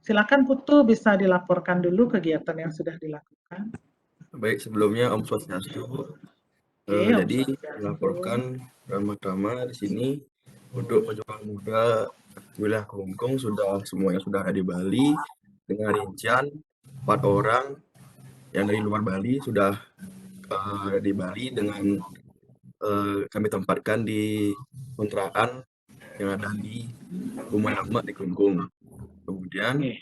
Silakan Putu, bisa dilaporkan dulu kegiatan yang sudah dilakukan. Baik, sebelumnya Om Swastiastu. Oke, Om Jadi Swastiastu. melaporkan pertama di sini untuk pejuang muda wilayah Kelungkung semuanya sudah ada di Bali dengan rincian 4 orang yang dari luar Bali sudah di Bali dengan kami tempatkan di kontrakan yang ada di Rumah Lama di Kelungkung. Kemudian Oke.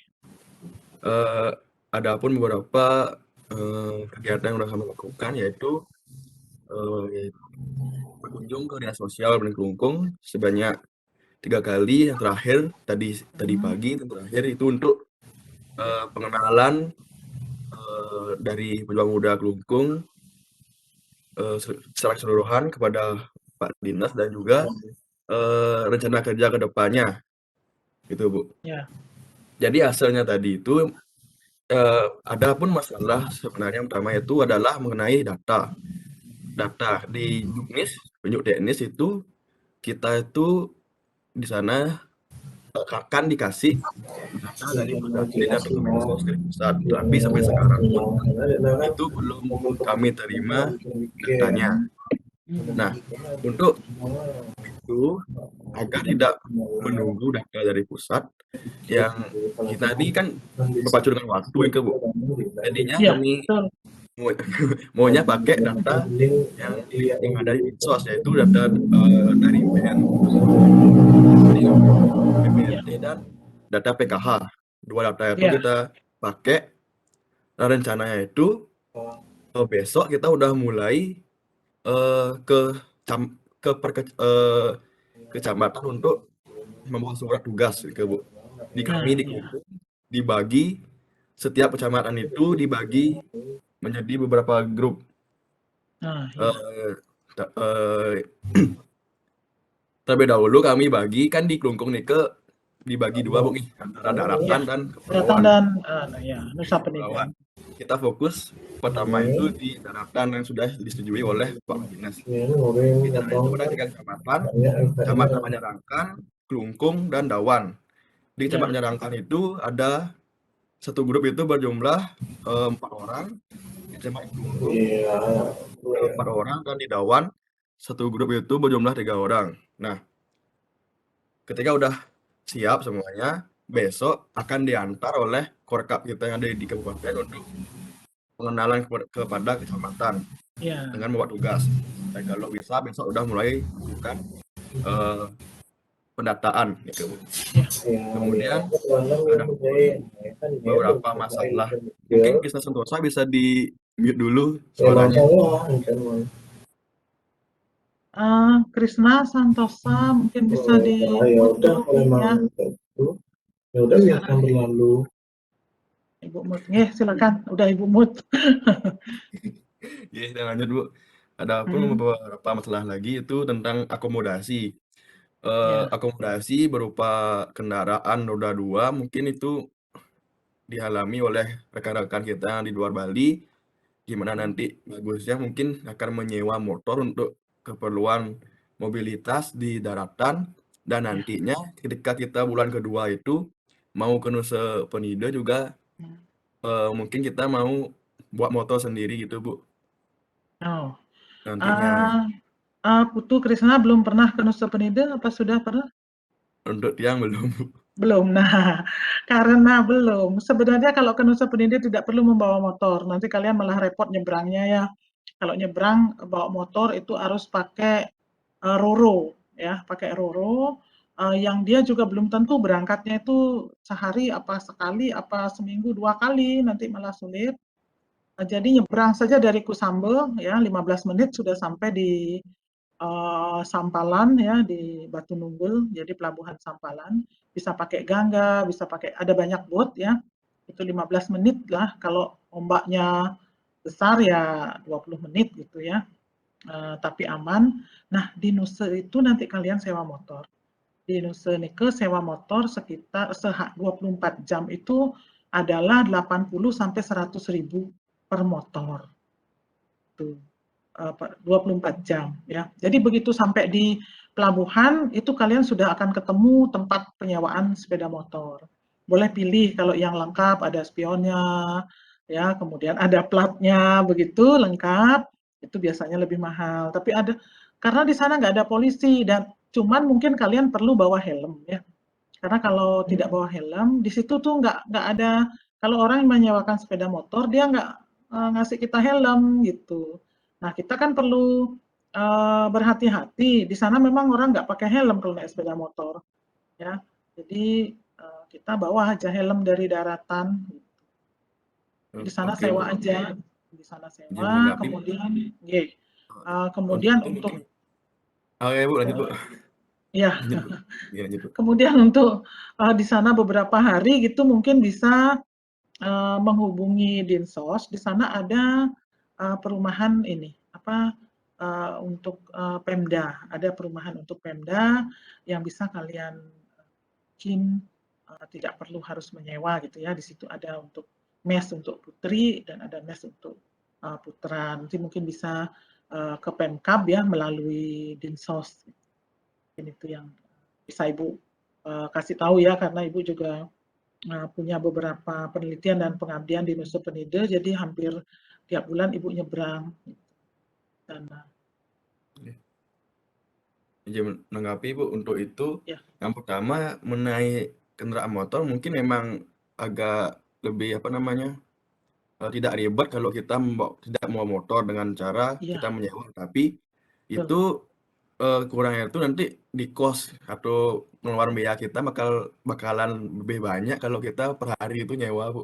ada pun beberapa kegiatan yang sudah kami lakukan, yaitu berkunjung ke dinas sosial Bani Kelungkung sebanyak 3 kali. Yang terakhir tadi pagi, yang terakhir itu untuk pengenalan dari pejuang muda Kelungkung secara keseluruhan kepada Pak Dinas dan juga rencana kerja ke depannya, gitu Bu. Ya. Jadi hasilnya tadi itu ada pun masalah sebenarnya yang pertama itu adalah mengenai data di Juknis, penunjuk teknis itu kita itu di sana akan dikasih data dari Pusdatin dan Kemensos dari pusat, tapi sampai sekarang pun itu belum kami terima datanya. Nah, untuk itu agar tidak menunggu data dari pusat yang kita ini kan berpacu dengan waktu ya Bu. Jadinya Ya, kami betul. maunya pakai data yang ada di Dinsos, yaitu data dari BPNT dan data PKH. Dua data itu Ya. kita pakai. Nah, rencananya itu besok kita udah mulai ke kecamatan untuk membawa surat tugas ke Bu. Di Nah, kami di ya. Kelungkung dibagi, setiap kecamatan itu dibagi menjadi beberapa grup. Nah, ya. Eh, Terlebih dahulu kami bagi kan di Kelungkung nih dibagi dua Bu nih, antara Ya. daratan dan Daratan kepulauan. dan ya, Nusa Kepulauan. Penida. Kita fokus pertama itu di daratan yang sudah disetujui oleh Pak Dinas. Di daratan itu ada 3 kecamatan, Kecamatan Menyerangkan, Kelungkung, dan Dawan. Di Kecamatan Ya. Menyerangkan itu ada satu grup itu berjumlah 4 orang, di Kecamatan Kelungkung 4 orang, dan di Dawan satu grup itu berjumlah 3 orang. Nah, ketika udah siap semuanya, besok akan diantar oleh Korkap kita yang ada di kabupaten untuk pengenalan kepada kecamatan Ya. dengan membuat tugas. Dan kalau bisa besok udah mulai melakukan pendataan gitu Bu. Ya. Kemudian ada pun beberapa masalah. Mungkin Krisna Sentosa bisa di mute dulu suaranya. Krisna Santosa mungkin bisa di dulu ya. Ya udah biarkan berlalu. Ibu Mut. Silakan. Udah Ibu Mut. Ya, kita lanjut Bu. Ada pun beberapa masalah lagi itu tentang akomodasi. Ya. Akomodasi berupa kendaraan roda 2 mungkin itu dialami oleh rekan-rekan kita yang di luar Bali, gimana nanti bagusnya mungkin akan menyewa motor untuk keperluan mobilitas di daratan, dan nantinya ketika kita bulan kedua itu mau ke Nusa Penida juga mungkin kita mau buat motor sendiri gitu Bu Oh. nantinya. Putu Krisna belum pernah ke Nusa Penida apa sudah pernah? Untuk yang belum Bu. Belum. Nah, karena belum, sebenarnya kalau ke Nusa Penida tidak perlu membawa motor, nanti kalian malah repot nyebrangnya ya. Kalau nyebrang bawa motor itu harus pakai Roro ya, pakai Roro yang dia juga belum tentu berangkatnya itu sehari apa sekali apa seminggu 2 kali, nanti malah sulit. Jadi nyebrang saja dari Kusambel ya 15 menit sudah sampai di Sampalan ya di Batu Nunggul, jadi pelabuhan Sampalan. Bisa pakai gangga, bisa pakai ada banyak bot ya. Itu 15 menit lah, kalau ombaknya besar ya 20 menit gitu ya. Tapi aman. Nah, di Nusa itu nanti kalian sewa motor. Di Nusa Nike sewa motor sekitar 24 jam itu adalah 80 sampai 100 ribu per motor. Tuh. 24 jam ya. Jadi begitu sampai di pelabuhan itu kalian sudah akan ketemu tempat penyewaan sepeda motor. boleh pilih kalau yang lengkap ada spionnya, ya, kemudian ada platnya begitu lengkap, itu biasanya lebih mahal. Tapi ada karena di sana nggak ada polisi dan cuman mungkin kalian perlu bawa helm ya. Karena kalau tidak bawa helm di situ tuh nggak ada kalau orang yang menyewakan sepeda motor dia nggak ngasih kita helm gitu. Nah kita kan perlu berhati-hati. Di sana memang orang nggak pakai helm kalau naik sepeda motor ya. Jadi kita bawa aja helm dari daratan. Di sana Oke Bu, sewa aja, di sana izin sewa, menanggapi Bu. kemudian, Untuk kemudian itu mungkin, untuk, oke Bu, lanjut Bu, ya, lanjut Bu, iya lanjut Bu. kemudian untuk di sana beberapa hari gitu mungkin bisa menghubungi Dinsos. Di sana ada perumahan ini apa untuk Pemda, ada perumahan untuk Pemda yang bisa kalian mungkin tidak perlu harus menyewa gitu ya. Di situ ada untuk mes untuk putri dan ada mes untuk putra. Nanti mungkin bisa ke Pemkab ya melalui Dinsos. Ini itu yang bisa Ibu kasih tahu ya karena Ibu juga punya beberapa penelitian dan pengabdian di Nusa Penida, jadi hampir tiap bulan Ibu nyebrang. Dan, Izin menanggapi Bu, untuk itu ya, yang pertama mengenai kendaraan motor mungkin memang agak lebih apa namanya tidak ribet kalau kita tidak mau motor dengan cara kita iya, menyewa, tapi betul. itu kurangnya itu nanti di kos atau pengeluaran biaya kita bakalan lebih banyak kalau kita per hari itu nyewa Bu.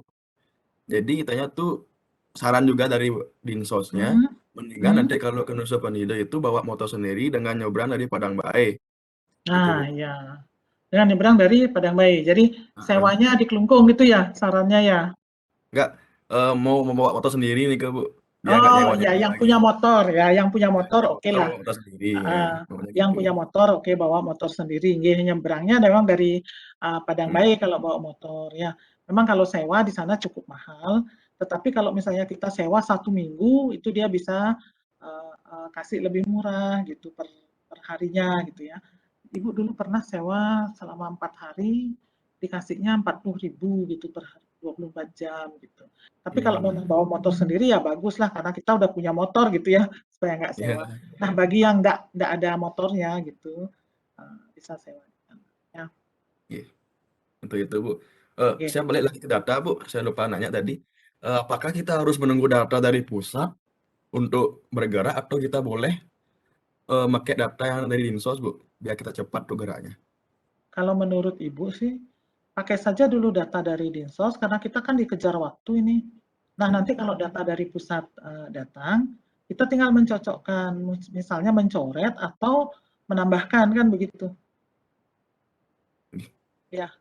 Jadi kitanya tuh saran juga dari dinsosnya, Hmm, mendingan hmm. nanti kalau ke Nusa Penida itu bawa motor sendiri dengan nyebrang dari Padang Bae, gitu Bu. Nah, ya. Dengan nyebrang dari Padang Bayi. Jadi Heeh. sewanya di Kelungkung gitu ya sarannya ya. Nggak, mau membawa motor sendiri nih ke Bu, biar nggak Oh iya, nyewa-nyewa yang lagi. punya motor ya, yang punya Ya, motor yang oke motor lah. bawa motor sendiri, ya, Uh, namanya yang gitu. punya motor oke bawa motor sendiri. Nggih, nyebrangnya memang dari Padang Hmm. Bayi kalau bawa motor ya. Memang kalau sewa di sana cukup mahal, tetapi kalau misalnya kita sewa 1 minggu itu dia bisa kasih lebih murah gitu per harinya gitu ya. Ibu dulu pernah sewa selama 4 hari dikasihnya 40.000 gitu per hari, 24 jam gitu. Tapi kalau memang bawa motor sendiri ya bagus lah karena kita udah punya motor gitu ya supaya nggak sewa. Ya, Nah bagi yang nggak ada motornya gitu bisa sewa. Ya, ya. Untuk itu Bu. oke. Saya balik lagi ke data Bu, saya lupa nanya tadi. Apakah kita harus menunggu data dari pusat untuk bergerak atau kita boleh pakai data yang dari Dinsos Bu, biar kita cepat tuh geraknya. Kalau menurut Ibu sih pakai saja dulu data dari Dinsos karena kita kan dikejar waktu ini. Nah, nanti kalau data dari pusat datang, kita tinggal mencocokkan, misalnya mencoret atau menambahkan kan begitu. Ya,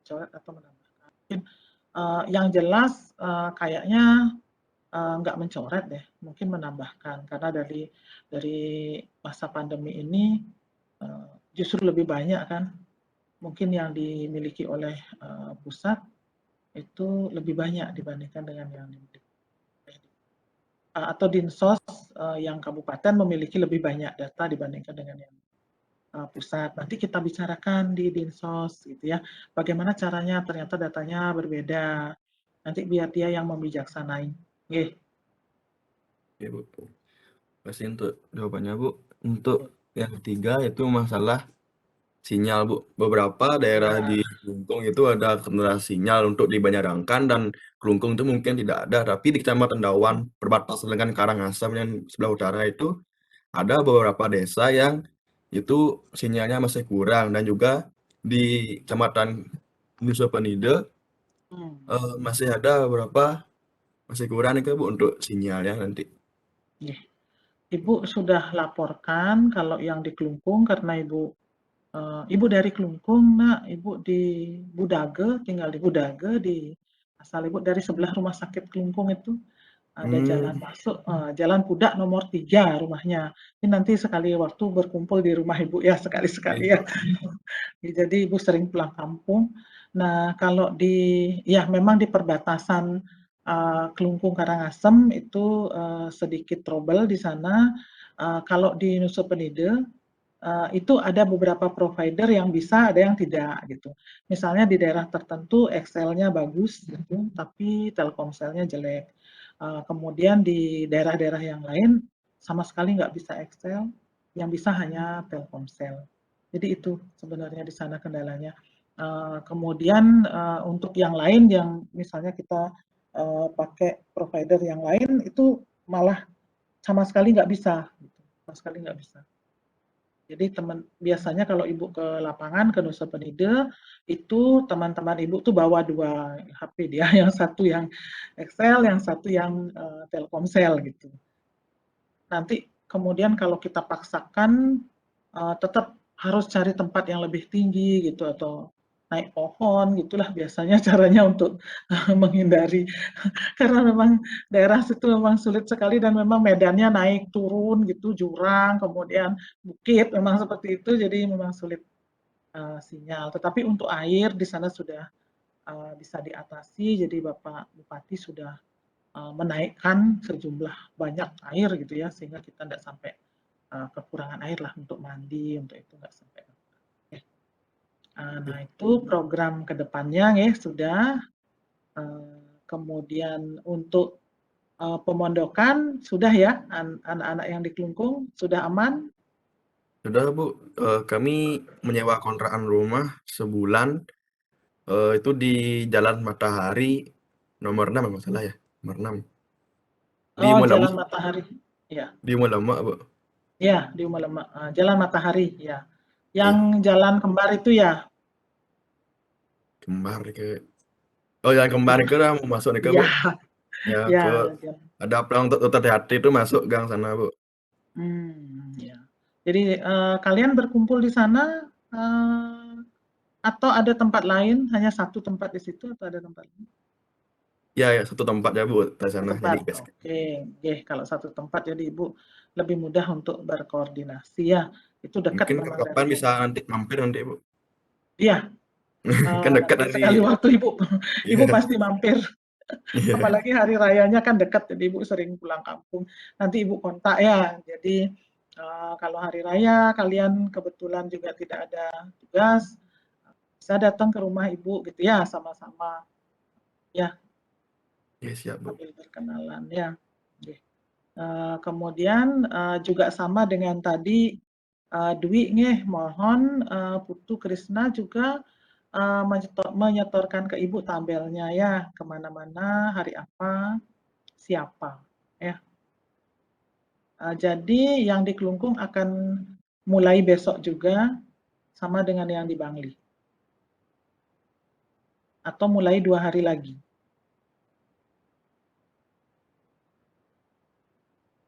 coret atau menambahkan. Mungkin yang jelas kayaknya nggak mencoret deh, mungkin menambahkan karena dari masa pandemi ini justru lebih banyak kan mungkin yang dimiliki oleh pusat itu lebih banyak dibandingkan dengan yang dimiliki atau Dinsos yang kabupaten memiliki lebih banyak data dibandingkan dengan yang pusat. Nanti kita bicarakan di Dinsos gitu ya. Bagaimana caranya ternyata datanya berbeda. Nanti biar dia yang membijaksanain. Oke. Ya Bu. Pasti untuk jawabannya Bu. Untuk yang ketiga itu masalah sinyal Bu. Beberapa daerah Ya. di Kelungkung itu ada kendala sinyal untuk di Banjarangkan dan Kelungkung itu mungkin tidak ada. Tapi di Kecamatan Dawan, perbatasan dengan Karangasem yang sebelah utara itu ada beberapa desa yang itu sinyalnya masih kurang dan juga di Kecamatan Nusa Penida masih ada beberapa masih kurang nih Bu untuk sinyalnya nanti. Ibu sudah laporkan kalau yang di Kelungkung karena Ibu dari Kelungkung, Nak. Ibu di Budage, tinggal di Budage, asal Ibu dari sebelah rumah sakit Kelungkung itu ada jalan masuk, Jalan Pudak nomor 3 rumahnya. Ini nanti sekali waktu berkumpul di rumah Ibu ya, sekali-sekali ya. Jadi Ibu sering pulang kampung. Nah, kalau ya memang di perbatasan Kelungkung Karangasem itu sedikit trouble di sana. Kalau di Nusa Penida itu ada beberapa provider yang bisa, ada yang tidak gitu. Misalnya di daerah tertentu Excel-nya bagus gitu, tapi Telkomselnya jelek. Kemudian di daerah-daerah yang lain sama sekali nggak bisa Excel, yang bisa hanya Telkomsel. Jadi itu sebenarnya di sana kendalanya. Kemudian untuk yang lain yang misalnya kita pakai provider yang lain itu malah sama sekali nggak bisa, gitu. Sama sekali nggak bisa. Jadi biasanya kalau ibu ke lapangan ke Nusa Penida itu teman-teman ibu tuh bawa 2 HP dia, yang satu yang Excel, yang satu yang Telkomsel gitu. Nanti kemudian kalau kita paksakan tetap harus cari tempat yang lebih tinggi gitu atau naik pohon gitulah biasanya caranya untuk menghindari karena memang daerah situ memang sulit sekali dan memang medannya naik turun gitu, jurang, kemudian bukit, memang seperti itu, jadi memang sulit sinyal. Tetapi untuk air di sana sudah bisa diatasi, jadi Bapak Bupati sudah menaikkan sejumlah banyak air gitu ya, sehingga kita tidak sampai kekurangan air lah untuk mandi, untuk itu nggak sampai. Nah itu program kedepannya ya sudah. Kemudian untuk pemondokan sudah ya, anak-anak yang di Kelungkung sudah aman? Sudah Bu, kami menyewa kontrakan rumah sebulan, itu di Jalan Matahari nomor 6 kalau nggak salah ya, nomor 6. Di Oh, Umulama, Jalan Matahari. Ya, di Umulama Bu. ya di Umalema. Jalan Matahari, ya. Yang Iya, jalan kembar itu ya? kembar ke yang kembar ke mau masuk nih ke Iya, Bu. Ya ya. ke ada pelang untuk hati itu masuk gang sana Bu. Ya. Jadi kalian berkumpul di sana atau ada tempat lain? Hanya satu tempat di situ atau ada tempat lain? Ya, satu tempat ya Bu di sana. Jadi Tempat, oke. Kalau satu tempat jadi Ibu lebih mudah untuk berkoordinasi ya. Itu dekat mungkin memang kapan dari bisa rumah. nanti mampir nanti Bu. Iya, Kan dekat lain dari sekali waktu Ibu, Ibu iya. pasti mampir. Iya. Apalagi hari rayanya kan dekat, jadi Ibu sering pulang kampung. Nanti Ibu kontak ya. Jadi kalau hari raya kalian kebetulan juga tidak ada tugas, bisa datang ke rumah Ibu gitu ya, sama-sama ya Iya siap Bu. sambil berkenalan ya. Oke. Kemudian juga sama dengan tadi Dwi nih, mohon Putu Krisna juga menyetorkan ke Ibu tabelnya ya, kemana-mana, hari apa, siapa. Ya. Jadi yang di Kelungkung akan mulai besok juga, sama dengan yang di Bangli. Atau mulai 2 hari lagi.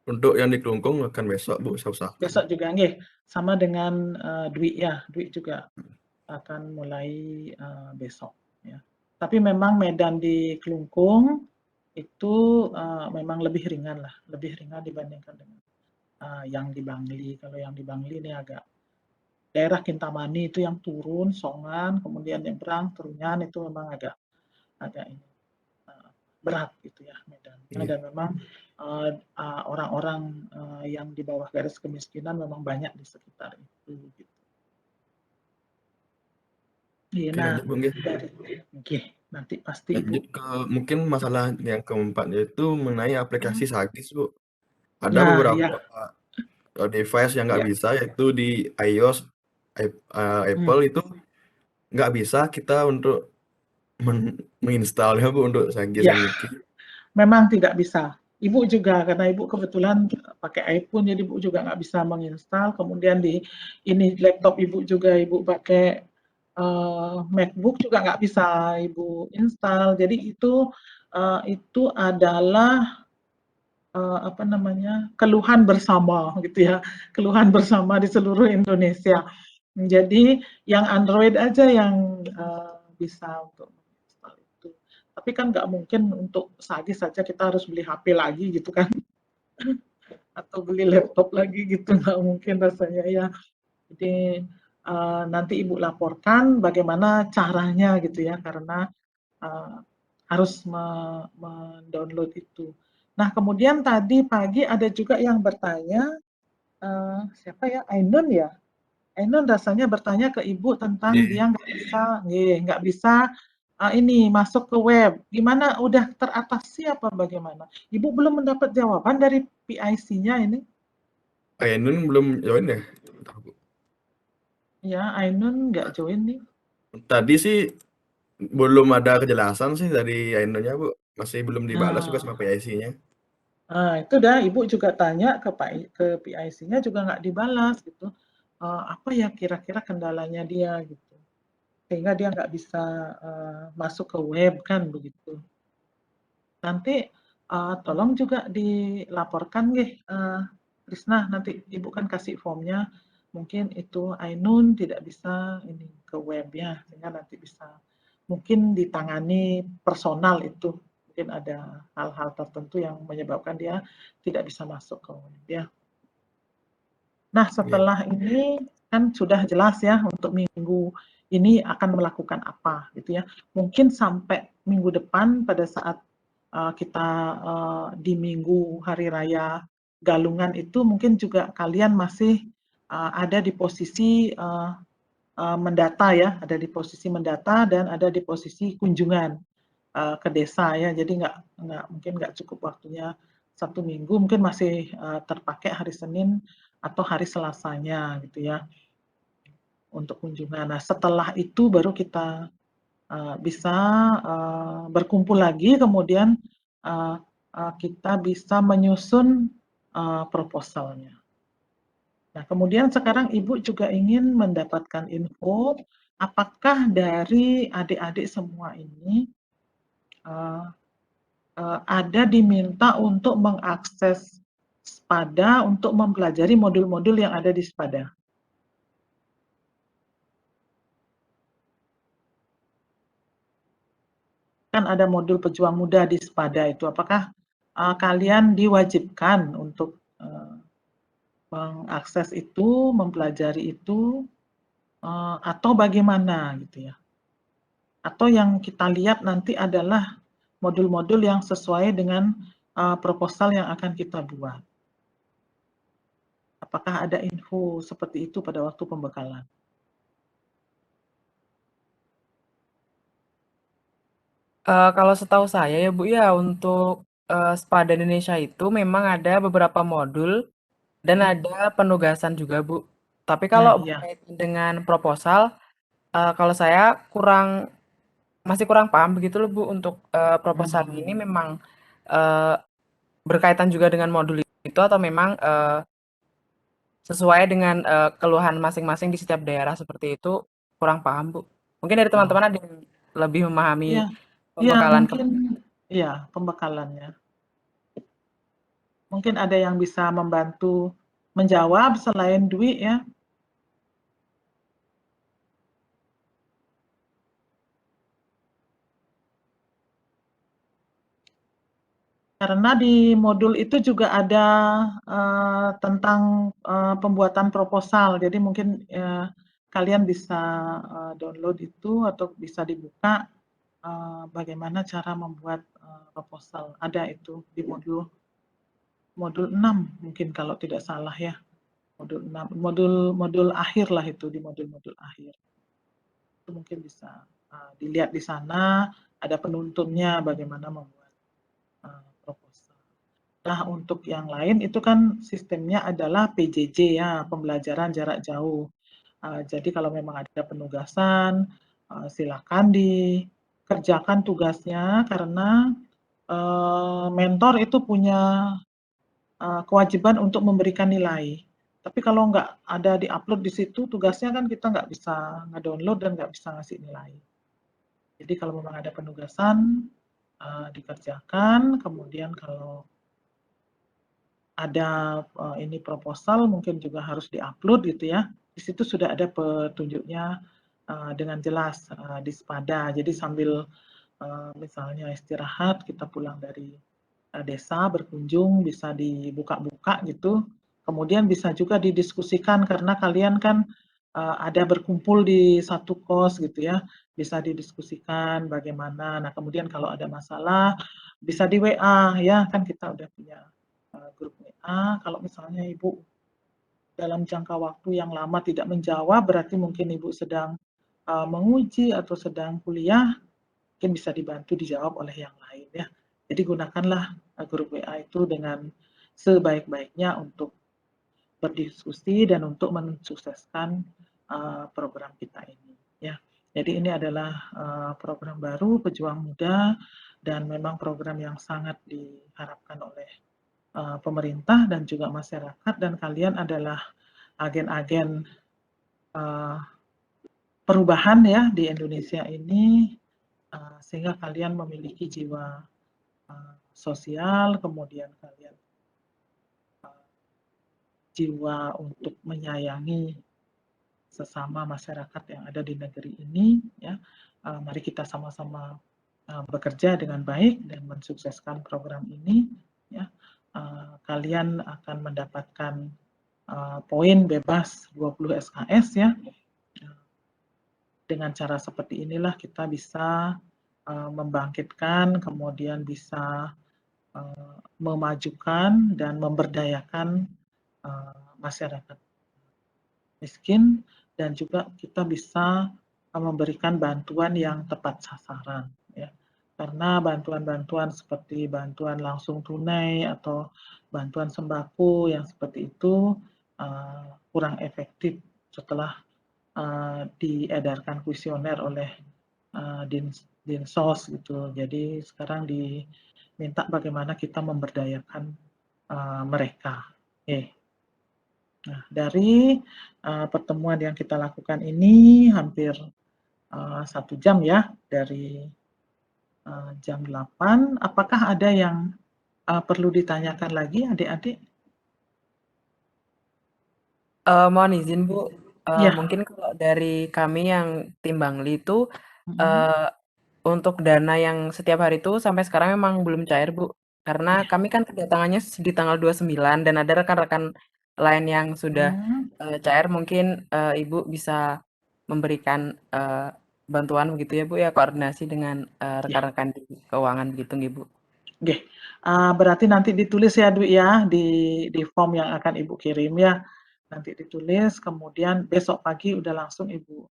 Untuk yang di Kelungkung akan besok Bu, saya usahakan. Besok juga nggih, sama dengan Dwi ya, Dwi juga akan mulai besok ya. Tapi memang medan di Kelungkung itu memang lebih ringan lah, lebih ringan dibandingkan dengan yang di Bangli. Kalau yang di Bangli ini agak daerah Kintamani itu yang turun, Songan, kemudian nyebrang, Trunyan itu memang agak ini berat gitu ya medannya Iya. dan memang orang-orang yang di bawah garis kemiskinan memang banyak di sekitar itu. Gitu. Iya, Oke, nah lanjut Bu nggih. nanti pasti Ibu. Lanjut ke mungkin masalah yang keempat yaitu mengenai aplikasi Sagis Bu. Ada Nah, beberapa ya, device yang nggak ya. bisa yaitu di iOS, Apple itu nggak bisa kita untuk menginstalnya Bu untuk Sagis Ya, Saniki. memang tidak bisa. Ibu juga karena Ibu kebetulan pakai iPhone jadi Ibu juga nggak bisa menginstal. Kemudian di ini laptop Ibu juga Ibu pakai MacBook juga nggak bisa Ibu install. Jadi itu adalah apa namanya keluhan bersama gitu ya, keluhan bersama di seluruh Indonesia. Jadi yang Android aja yang bisa untuk menginstal itu. Tapi kan nggak mungkin untuk Sagis saja kita harus beli HP lagi gitu kan, atau beli laptop lagi gitu nggak mungkin rasanya ya. Jadi nanti Ibu laporkan bagaimana caranya gitu ya, karena harus mendownload itu. Nah kemudian tadi pagi ada juga yang bertanya, siapa ya, Ainun ya? Ainun rasanya bertanya ke Ibu tentang Iya. dia nggak bisa ini masuk ke web. Gimana? Udah teratasi apa bagaimana? Ibu belum mendapat jawaban dari PIC-nya ini? Ainun belum join ya? Bentar, Bu. Ya, Ainun nggak join nih. Tadi sih belum ada kejelasan sih dari Ainunnya, Bu. Masih belum dibalas juga sama Nah, PIC-nya. itu dah Ibu juga tanya ke PIC-nya juga nggak dibalas gitu. Apa ya kira-kira kendalanya dia gitu. Sehingga dia nggak bisa masuk ke web kan begitu. Nanti tolong juga dilaporkan Krisna, nanti Ibu kan kasih formnya, mungkin itu Ainun tidak bisa ini ke web ya, sehingga nanti bisa mungkin ditangani personal itu, mungkin ada hal-hal tertentu yang menyebabkan dia tidak bisa masuk ke web ya. Nah, Iya. setelah ini kan sudah jelas ya untuk minggu ini akan melakukan apa gitu ya. Mungkin sampai minggu depan pada saat kita di minggu hari raya Galungan itu mungkin juga kalian masih ada di posisi mendata ya, ada di posisi mendata dan ada di posisi kunjungan ke desa ya. Jadi mungkin nggak cukup waktunya 1 minggu, mungkin masih terpakai hari Senin atau hari Selasanya gitu ya untuk kunjungan. Nah, setelah itu baru kita bisa berkumpul lagi, kemudian kita bisa menyusun proposalnya. Nah, kemudian sekarang Ibu juga ingin mendapatkan info apakah dari adik-adik semua ini ada diminta untuk mengakses Spada untuk mempelajari modul-modul yang ada di Spada. Kan ada modul pejuang muda di Spada itu. Apakah kalian diwajibkan untuk mengakses itu, mempelajari itu, atau bagaimana gitu ya? Atau yang kita lihat nanti adalah modul-modul yang sesuai dengan proposal yang akan kita buat. Apakah ada info seperti itu pada waktu pembekalan? Kalau setahu saya ya Bu ya untuk Spada Indonesia itu memang ada beberapa modul dan ada penugasan juga Bu. Tapi Nah, kalau iya. berkaitan dengan proposal, kalau saya masih kurang paham begitu loh Bu untuk proposal ini memang uh, berkaitan juga dengan modul itu atau memang sesuai dengan keluhan masing-masing di setiap daerah seperti itu, kurang paham Bu. Mungkin dari teman-teman ada yang lebih memahami Iya, iya pembekalan mungkin iya pembekalannya. Mungkin ada yang bisa membantu menjawab selain Dwi ya. Karena di modul itu juga ada tentang pembuatan proposal. Jadi mungkin kalian bisa download itu atau bisa dibuka bagaimana cara membuat proposal. Ada itu di modul 6 mungkin kalau tidak salah ya. Modul 6, modul akhir lah itu di modul-modul akhir. Itu mungkin bisa dilihat di sana, ada penuntunnya bagaimana membuat proposal. Nah, untuk yang lain itu kan sistemnya adalah PJJ ya, pembelajaran jarak jauh. Jadi kalau memang ada penugasan, silakan dikerjakan tugasnya karena mentor itu punya kewajiban untuk memberikan nilai. Tapi kalau nggak ada di-upload di situ, tugasnya kan kita nggak bisa nge-download dan nggak bisa ngasih nilai. Jadi kalau memang ada penugasan, dikerjakan, kemudian kalau ada ini proposal mungkin juga harus di-upload gitu ya. Di situ sudah ada petunjuknya dengan jelas di Spada. Jadi sambil misalnya istirahat, kita pulang dari desa berkunjung bisa dibuka-buka gitu. Kemudian bisa juga didiskusikan karena kalian kan ada berkumpul di satu kos gitu ya. Bisa didiskusikan bagaimana. Nah, kemudian kalau ada masalah bisa di WA ya, kan kita udah punya grup WA. Kalau misalnya Ibu dalam jangka waktu yang lama tidak menjawab, berarti mungkin Ibu sedang menguji atau sedang kuliah, mungkin bisa dibantu dijawab oleh yang lain ya. Jadi gunakanlah grup WA itu dengan sebaik-baiknya untuk berdiskusi dan untuk mensukseskan program kita ini ya. Jadi ini adalah program baru Pejuang Muda dan memang program yang sangat diharapkan oleh pemerintah dan juga masyarakat, dan kalian adalah agen-agen perubahan ya di Indonesia ini, sehingga kalian memiliki jiwa sosial, kemudian kalian jiwa untuk menyayangi sesama masyarakat yang ada di negeri ini ya. Mari kita sama-sama bekerja dengan baik dan mensukseskan program ini ya. Kalian akan mendapatkan poin bebas 20 SKS ya. Dengan cara seperti inilah kita bisa membangkitkan, kemudian bisa memajukan dan memberdayakan masyarakat miskin, dan juga kita bisa memberikan bantuan yang tepat sasaran ya. Karena bantuan-bantuan seperti bantuan langsung tunai atau bantuan sembako yang seperti itu kurang efektif setelah diedarkan kuesioner oleh Dinsos gitu. Jadi sekarang diminta bagaimana kita memberdayakan mereka. Nah, dari pertemuan yang kita lakukan ini hampir 1 jam ya, dari jam 8. Apakah ada yang perlu ditanyakan lagi adik-adik? Mohon izin Bu, Ya. mungkin kalau dari kami yang tim Bangli itu untuk dana yang setiap hari itu sampai sekarang memang belum cair Bu, karena kami kan kedatangannya di tanggal 29 dan ada rekan-rekan lain yang sudah cair. Mungkin Ibu bisa memberikan bantuan begitu ya Bu ya, koordinasi dengan rekan-rekan di keuangan begitu nggih Bu. Oke, berarti nanti ditulis ya Dwi ya di form yang akan Ibu kirim ya. Nanti ditulis, kemudian besok pagi udah langsung Ibu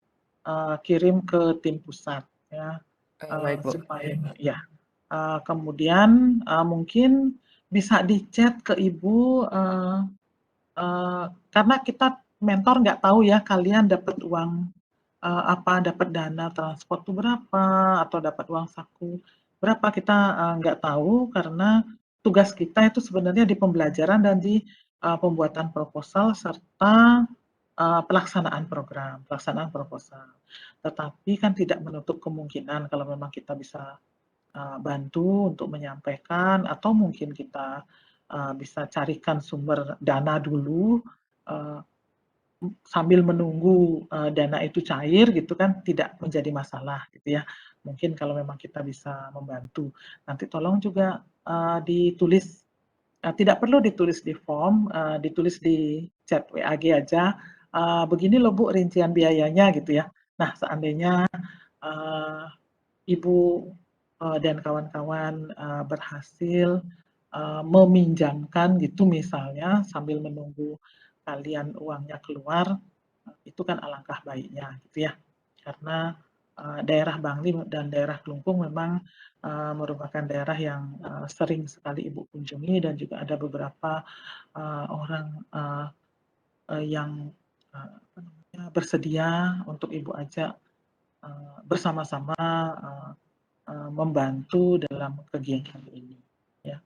kirim ke tim pusat ya. Baik Bu. Supaya ya. Kemudian mungkin bisa di-chat ke Ibu karena kita mentor nggak tahu ya kalian dapat uang apa, dapat dana transport itu berapa atau dapat uang saku berapa, kita nggak tahu, karena tugas kita itu sebenarnya di pembelajaran dan di pembuatan proposal serta pelaksanaan proposal. Tetapi kan tidak menutup kemungkinan kalau memang kita bisa bantu untuk menyampaikan, atau mungkin kita bisa carikan sumber dana dulu sambil menunggu dana itu cair gitu kan, tidak menjadi masalah gitu ya. Mungkin kalau memang kita bisa membantu. Nanti tolong juga ditulis, tidak perlu ditulis di form, ditulis di chat WAG aja. Begini loh Bu rincian biayanya gitu ya. Nah, seandainya Ibu dan kawan-kawan berhasil meminjamkan gitu misalnya sambil menunggu kalian uangnya keluar, itu kan alangkah baiknya gitu ya. Karena daerah Bangli dan daerah Kelungkung memang merupakan daerah yang sering sekali Ibu kunjungi, dan juga ada beberapa orang yang bersedia untuk Ibu ajak bersama-sama membantu dalam kegiatan ini. Ya.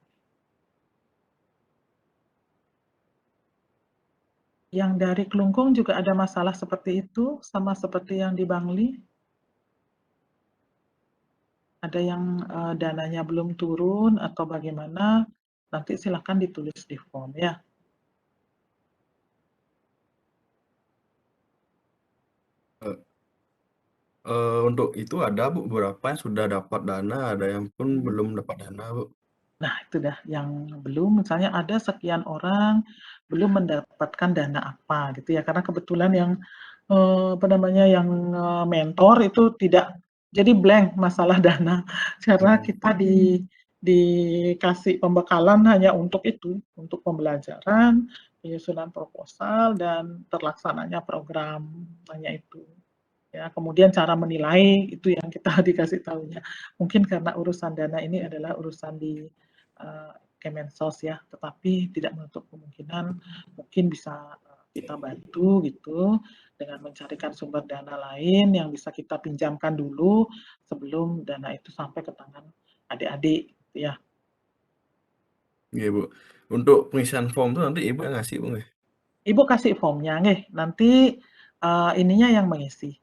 Yang dari Kelungkung juga ada masalah seperti itu, sama seperti yang di Bangli? Ada yang dananya belum turun atau bagaimana? Nanti silakan ditulis di form ya. Untuk itu ada Bu, beberapa yang sudah dapat dana, ada yang pun belum dapat dana Bu. Nah itu dah yang belum, misalnya ada sekian orang belum mendapatkan dana apa gitu ya, karena kebetulan yang apa namanya yang mentor itu tidak, jadi blank masalah dana karena kita dikasih pembekalan hanya untuk itu, untuk pembelajaran, penyusunan proposal dan terlaksananya programnya itu. Ya, kemudian cara menilai itu yang kita dikasih tahunya. Mungkin karena urusan dana ini adalah urusan di Kemensos ya, tetapi tidak menutup kemungkinan mungkin bisa kita bantu gitu dengan mencarikan sumber dana lain yang bisa kita pinjamkan dulu sebelum dana itu sampai ke tangan adik-adik gitu ya. Iya, Bu. Untuk pengisian form itu nanti Ibu yang ngasih, Bu, nggih? Ibu kasih formnya nggih, nanti ininya yang mengisi.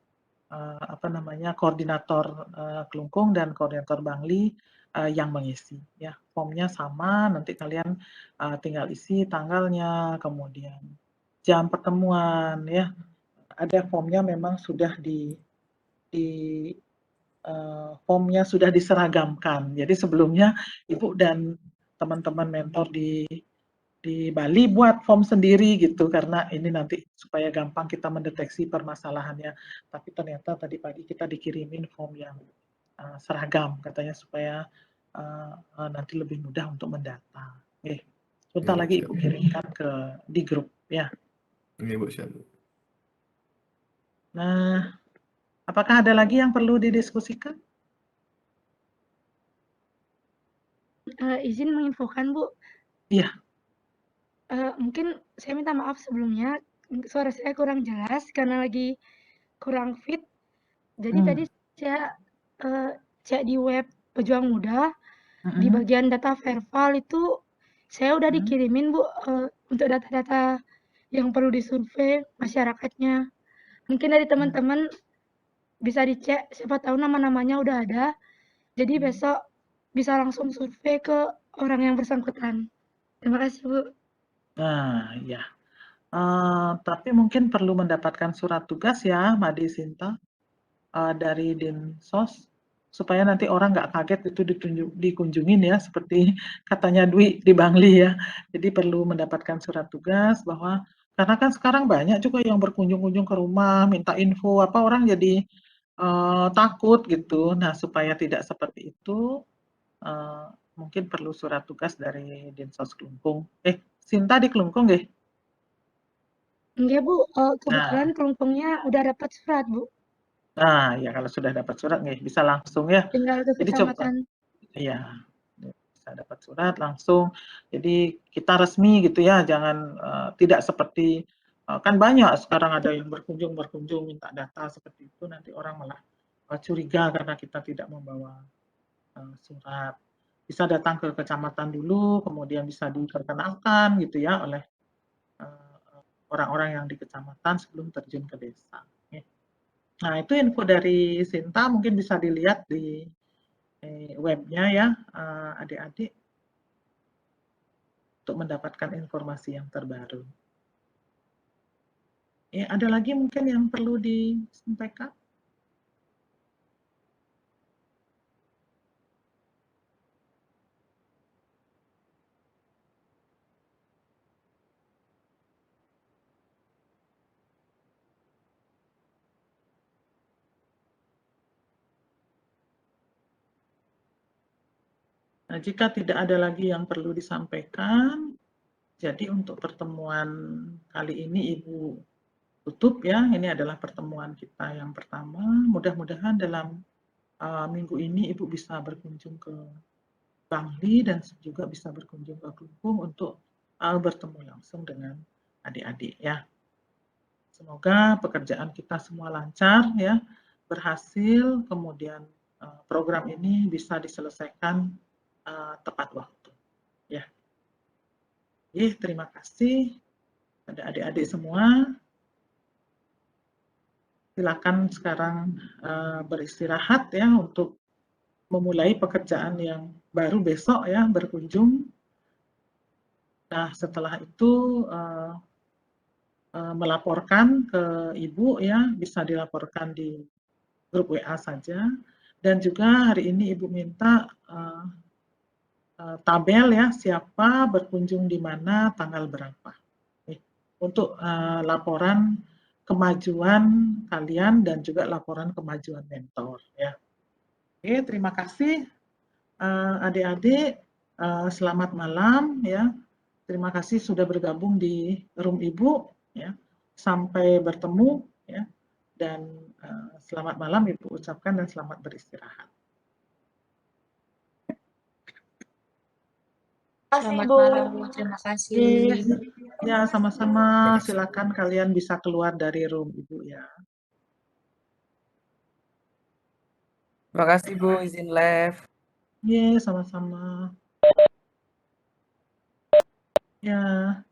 Apa namanya, koordinator Kelungkung dan koordinator Bangli yang mengisi ya. Formnya sama, nanti kalian tinggal isi tanggalnya, kemudian jam pertemuan ya. Ada formnya memang sudah formnya sudah diseragamkan. Jadi sebelumnya Ibu dan teman-teman mentor di Bali buat form sendiri gitu karena ini nanti supaya gampang kita mendeteksi permasalahannya. Tapi ternyata tadi pagi kita dikirimin form yang seragam katanya supaya nanti lebih mudah untuk mendata. Sebentar Iya, Bu, lagi siap. Ibu kirimkan di grup ya. Iya, Bu, siap, Bu. Nah, apakah ada lagi yang perlu didiskusikan? Izin menginfokan, Bu. Iya. Mungkin saya minta maaf sebelumnya, suara saya kurang jelas karena lagi kurang fit. Jadi tadi saya cek di web Pejuang Muda, di bagian data verbal itu saya udah dikirimin, Bu, untuk data-data yang perlu disurvei masyarakatnya. Mungkin dari teman-teman bisa dicek, siapa tahu nama-namanya udah ada. Jadi besok bisa langsung survei ke orang yang bersangkutan. Terima kasih, Bu. Nah, ya. Tapi mungkin perlu mendapatkan surat tugas ya, Madi Sinta, dari Dinsos, supaya nanti orang nggak kaget itu dikunjungin ya, seperti katanya Dwi di Bangli ya. Jadi perlu mendapatkan surat tugas bahwa, karena kan sekarang banyak juga yang berkunjung-kunjung ke rumah, minta info, apa orang jadi takut gitu. Nah, supaya tidak seperti itu, mungkin perlu surat tugas dari Dinsos Kelungkung. Sinta di Kelungkung nggih? Enggak, Bu, kebetulan Kelungkungnya udah dapat surat, Bu. Nah, ya kalau sudah dapat surat nih bisa langsung ya. Tinggal ke Jadi coba, kecamatan. iya, bisa dapat surat langsung. Jadi kita resmi gitu ya, jangan tidak seperti kan banyak sekarang ada yang berkunjung minta data seperti itu, nanti orang malah curiga karena kita tidak membawa surat. Bisa datang ke kecamatan dulu, kemudian bisa diperkenalkan gitu ya oleh orang-orang yang di kecamatan sebelum terjun ke desa. Nah, itu info dari Sinta, mungkin bisa dilihat di webnya ya, adik-adik, untuk mendapatkan informasi yang terbaru. Ada lagi mungkin yang perlu disampaikan? Nah, jika tidak ada lagi yang perlu disampaikan, jadi untuk pertemuan kali ini Ibu tutup ya. Ini adalah pertemuan kita yang pertama. Mudah-mudahan dalam minggu ini Ibu bisa berkunjung ke Bangli dan juga bisa berkunjung ke Kelungkung untuk bertemu langsung dengan adik-adik ya. Semoga pekerjaan kita semua lancar ya, berhasil, kemudian program ini bisa diselesaikan tepat waktu ya. Terima kasih pada adik-adik semua. Silakan sekarang beristirahat ya untuk memulai pekerjaan yang baru besok ya, berkunjung. Nah, setelah itu melaporkan ke Ibu ya, bisa dilaporkan di grup WA saja. Dan juga hari ini Ibu minta tabel ya, siapa berkunjung di mana, tanggal berapa. Untuk laporan kemajuan kalian dan juga laporan kemajuan mentor ya. Terima kasih adik-adik, selamat malam ya. Terima kasih sudah bergabung di room Ibu ya. Sampai bertemu ya. Dan selamat malam Ibu ucapkan dan selamat beristirahat. Selamat malam, Bu. Terima kasih. Ya, sama-sama. Silakan kalian bisa keluar dari room Ibu ya. Terima kasih Bu, izin live. Sama-sama. Ya.